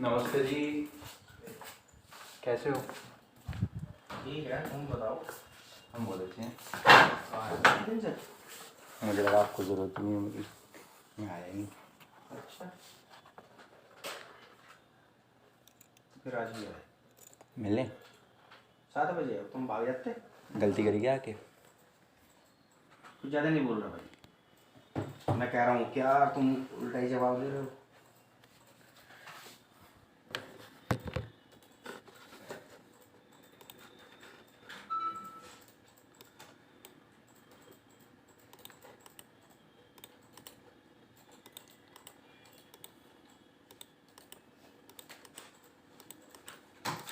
नमस्ते जी, कैसे हो? ठीक है, तुम बताओ। हम बहुत अच्छे हैं। कितने दिन से? मुझे लगा आपको ज़रूरत नहीं है मेरी, मैं आया ही नहीं। अच्छा, फिर आज ही आए। मिलने 7 बजे अब तुम भाग जाते। गलती करी क्या आके? कुछ ज़्यादा नहीं बोल रहा भाई, मैं कह रहा हूँ क्या तुम उल्टा ही जवाब दे रहे हो।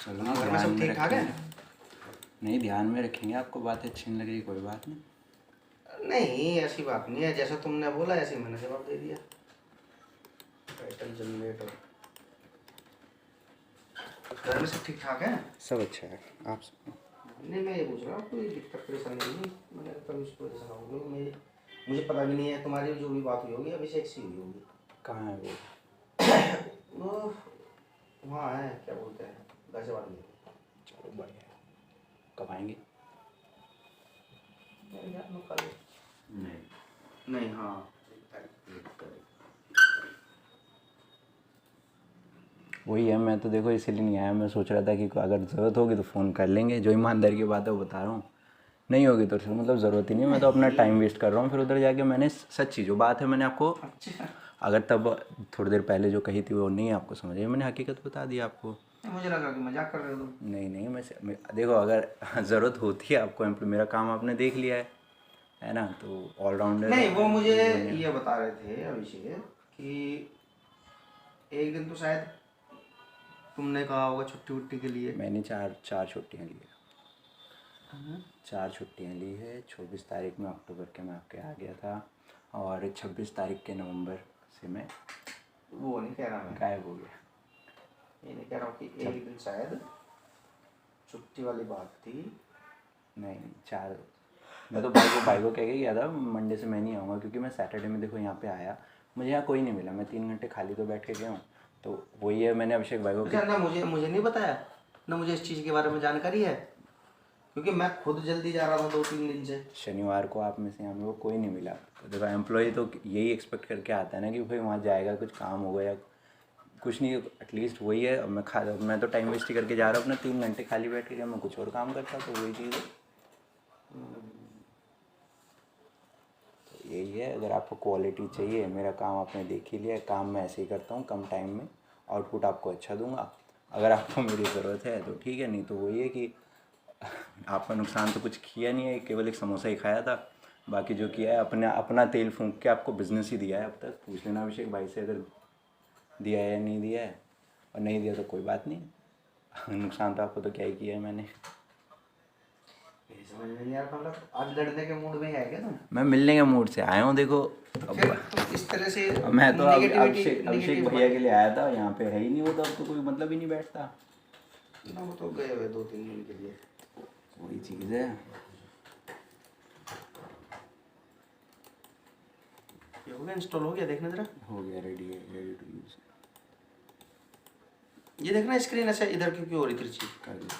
चलो ना, घर में ध्यान सब में ठीक ठाक है? रखेंगे। नहीं, ध्यान में रखेंगे। आपको बात अच्छी नहीं लग रही, कोई बात नहीं। नहीं, ऐसी बात नहीं है, जैसा तुमने बोला ऐसे ही मैंने जवाब दे दिया। Title generator. घर में सब ठीक ठाक है? सब अच्छा है। आप नहीं, मैं ये पूछ रहा हूँ कोई दिक्कत परेशानी नहीं। मैंने कभी उसको परेशान हो गई, मुझे पता भी नहीं है। तुम्हारी जो भी बात हुई होगी अभिषेक से हुई होगी। कहाँ है वो? वो वहाँ है, क्या बोलते हैं, गाजियाबाद में। चलो बढ़िया है। कब आएंगे? नहीं नहीं, हाँ, 1 तारीख। वही है, मैं तो देखो इसीलिए नहीं आया। मैं सोच रहा था कि अगर ज़रूरत होगी तो फ़ोन कर लेंगे। जो ईमानदारी की बात है वो बता रहा हूँ। नहीं होगी तो फिर मतलब ज़रूरत ही नहीं, मैं तो अपना टाइम वेस्ट कर रहा हूँ। फिर उधर जाके मैंने सच्ची जो बात है मैंने आपको, अच्छा, अगर तब थोड़ी देर पहले जो कही थी वो नहीं आपको समझ आई, मैंने हकीकत बता दी आपको। मुझे लगा कि मजाक कर रहे हो तुम। नहीं नहीं, मैं देखो, अगर ज़रूरत होती है आपको मेरा काम आपने देख लिया है ना, तो ऑलराउंडर नहीं, है। वो मुझे बोलने ये बता रहे थे अभिषेक कि एक दिन तो शायद तुमने कहा होगा छुट्टी वुट्टी के लिए। मैंने चार चार छुट्टियाँ ली है। 4 छुट्टियाँ ली है। 24 तारीख में अक्टूबर के मैं आपके आ गया था, और 26 तारीख के नवंबर से मैं वो नहीं कह रहा मैं, गायब हो गया। ये नहीं कह रहा हूँ कि एक दिन शायद छुट्टी वाली बात थी। नहीं, 4। मैं तो भाई को कह के गया था मंडे से मैं नहीं आऊँगा, क्योंकि मैं सैटरडे में देखो यहाँ पे आया, मुझे यहाँ कोई नहीं मिला। मैं 3 घंटे खाली तो बैठ के गया हूँ। तो वही है, मैंने अभिषेक भाई को अच्छा, ना मुझे नहीं बताया, ना मुझे इस चीज़ के बारे में जानकारी है, क्योंकि मैं खुद जल्दी जा रहा था 2-3 दिन से। शनिवार को आप में से हमें को कोई नहीं मिला। तो देखो, एम्प्लॉय तो यही एक्सपेक्ट करके आता है ना कि भाई वहाँ जाएगा, कुछ काम होगा या कुछ नहीं, एटलीस्ट वही है। अब मैं तो टाइम वेस्ट ही करके जा रहा हूँ अपना। 3 घंटे खाली बैठ के, मैं कुछ और काम करता, तो वही चीज़ है। तो यही है, अगर आपको क्वालिटी चाहिए, मेरा काम आपने देख ही लिया है। काम मैं ऐसे ही करता हूँ, कम टाइम में आउटपुट आपको अच्छा दूंगा। अगर आपको मेरी ज़रूरत है तो ठीक है, नहीं तो वही है कि आपका नुकसान तो कुछ किया नहीं है, केवल एक समोसा ही खाया था। बाकी जो किया है, अपना तेल फूंक के आपको बिज़नेस ही दिया है। अब तक पूछ लेना अभिषेक भाई से अगर दिया है या नहीं दिया है, और नहीं दिया तो कोई बात नहीं। नुकसान तो आपको तो क्या ही किया है मैंने। ये समझ में नहीं आ रहा, मतलब आज लड़ने के मूड में ही है क्या तुम? मैं मिलने के मूड से आया हूँ देखो। फिर तुम इस तरह से मैं तो अभिषेक नेगेटिव भैया के लिए आया था, यहाँ पे है ही नहीं वो, तो अब तो कोई मतलब ही नहीं बैठता। ना, वो तो गए हुए 2-3 दिन के लिए। वही चीज़ है। ये हो गया, इंस्टॉल हो गया, देखना जरा। हो गया, रेडी है, रेडी टू यूज़ ये देखना स्क्रीन ऐसे इधर क्यों हो रही तिरछी। कर दिया।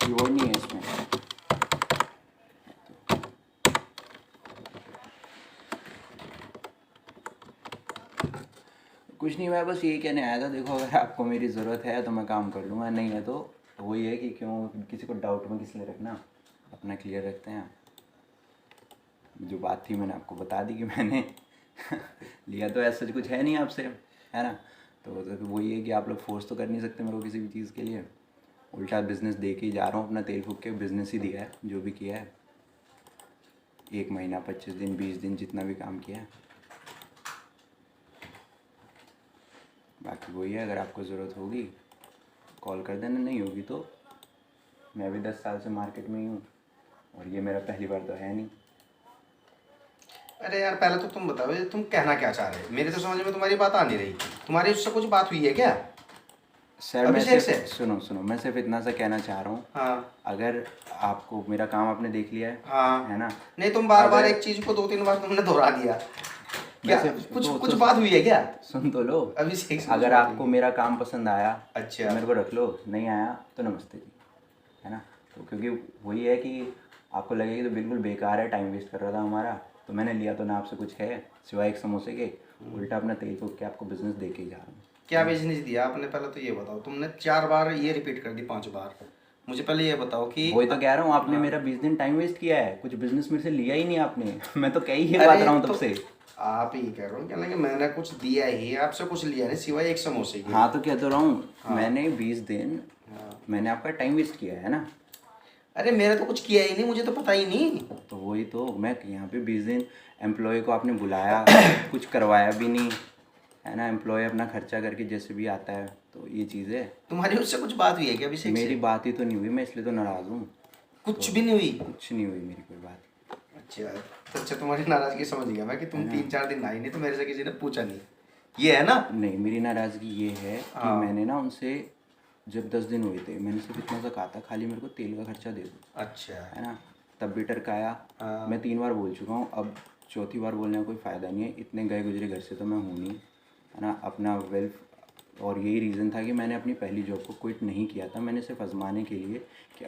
कीबोर्ड नहीं है इसमें। कुछ नहीं, मैं बस यही कहने आया था, देखो अगर आपको मेरी ज़रूरत है तो मैं काम कर लूँगा, नहीं है तो वही है कि क्यों किसी को डाउट में किस लिए रखना, अपना क्लियर रखते हैं। जो बात थी मैंने आपको बता दी कि मैंने लिया तो ऐसा कुछ है नहीं आपसे, है ना। तो वही है कि आप लोग फोर्स तो कर नहीं सकते मेरे को किसी भी चीज़ के लिए। उल्टा बिज़नेस दे के ही जा रहा हूँ, अपना तेल फूक के बिज़नेस ही दिया है जो भी किया है। 1 महीना, 25 दिन, 20 दिन, जितना भी काम किया है। बाकी वही है, अगर आपको ज़रूरत होगी कॉल कर देना, नहीं होगी तो मैं भी 10 साल से मार्केट में ही हूँ और ये मेरा पहली बार तो है नहीं। अरे यार पहले तो तुम बताओ ये तुम कहना क्या चाह रहे हो, मेरे तो समझ में तुम्हारी बात आ नहीं रही। तुम्हारी उससे कुछ बात हुई है क्या? सर मैं अभिषेक सिर्फ से? सुनो, मैं सिर्फ इतना सा कहना चाह रहा हूँ, हाँ अगर आपको मेरा काम आपने देख लिया हाँ। है ना, नहीं तुम बार बार अगर एक चीज को 2-3 बार तुमने दोहरा दिया। क्या वैसे कुछ बात हुई है क्या? सुन तो लो। अभिषेक से कुछ अगर बात आपको हुई है? मेरा काम पसंद आया अच्छा। तो मेरे को रख लो, नहीं आया तो नमस्ते जी, है ना। तो क्योंकि वही है कि आपको लगेगा तो बिल्कुल बेकार है, टाइम वेस्ट कर रहा था हमारा, तो मैंने लिया तो ना आपसे कुछ है सिवाय एक समोसे के, उल्टा अपना तेल फूक के आपको बिजनेस दे के ही जा रहा हूँ। क्या बिजनेस दिया आपने, पहले तो ये बताओ। तुमने 4 बार ये रिपीट कर दी, 5 बार। मुझे पहले ये बताओ कि वही तो कह रहा हूँ, आपने हाँ। मेरा 20 दिन टाइम वेस्ट किया है, कुछ बिजनेस मेरे से लिया ही नहीं आपने। मैं तो कह ही ये बात रहा हूँ तब से। आप ही कह रहे हो क्या, कि मैंने कुछ दिया ही आपसे, कुछ लिया नहीं सिवाय एक समोसे के। हाँ तो कह तो रहा हूँ, हाँ। मैंने 20 दिन हाँ। मैंने आपका टाइम वेस्ट किया है ना। अरे मेरा तो कुछ किया ही नहीं, मुझे तो पता ही नहीं। तो वही तो मैं यहाँ पे 20 दिन एम्प्लॉय को आपने बुलाया, कुछ करवाया भी नहीं, है ना। एम्प्लॉय अपना खर्चा करके जैसे भी आता है, तो ये चीज़ है। तुम्हारी उससे कुछ बात हुई है क्या अभिषेक मेरी से? बात ही तो नहीं हुई, मैं इसलिए तो नाराज़ हूँ। कुछ भी नहीं हुई? कुछ नहीं हुई मेरी कोई बात। अच्छा तो अच्छा, तुम्हारी नाराजगी समझ गया मैं कि तुम 3-4 दिन आई नहीं तो मेरे से किसी ने पूछा नहीं, ये है ना? नहीं, मेरी नाराज़गी ये है कि हाँ। मैंने ना उनसे जब 10 दिन हुए थे, मैंने सिर्फ इतना सा कहा था, खाली मेरे को तेल का खर्चा दे दो, अच्छा। है ना। तब भी टरकाया। हाँ। मैं 3 बार बोल चुका हूँ, अब चौथी बार बोलने का कोई फ़ायदा नहीं है, इतने गए गुजरे घर से तो मैं हूँ नहीं, है ना। अपना वेल्थ, और यही रीज़न था कि मैंने अपनी पहली जॉब को क्विट नहीं किया था, मैंने सिर्फ आजमाने के लिए कि